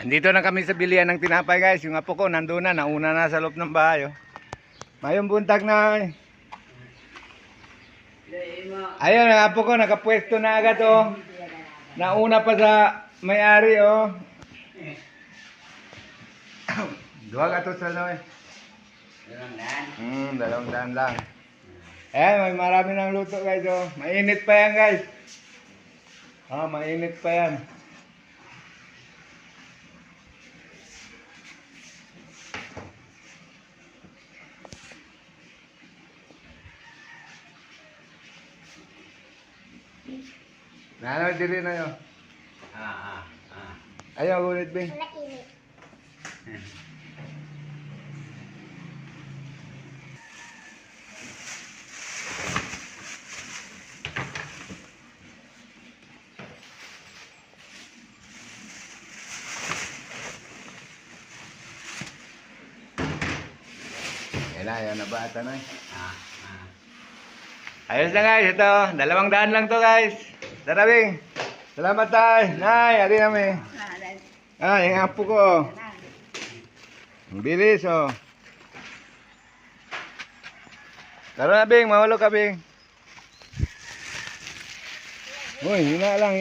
Andito na kami sa bilihan ng tinapay guys. Yung apo ko nandun na, nauna na sa loob ng bahay. Oh. Mayong buntag na. Ayun, ang apo ko nakapwesto na agad oh. Nauna pa sa may-ari oh. Duwag ato sa loy. Dalawang daan lang. May marami ng luto guys oh. Mainit pa yan guys. Mainit pa yan. Nano diri na yun. Ayaw ulit bing. Yan na ba ata na Ayos na guys, ito. 200 lang to guys. Tara bing. Salamat tayo. Nay, ari namin. Yung apo ko. Ang bilis oh. Tara na bing, mahulog ka bing. Uy, hina lang.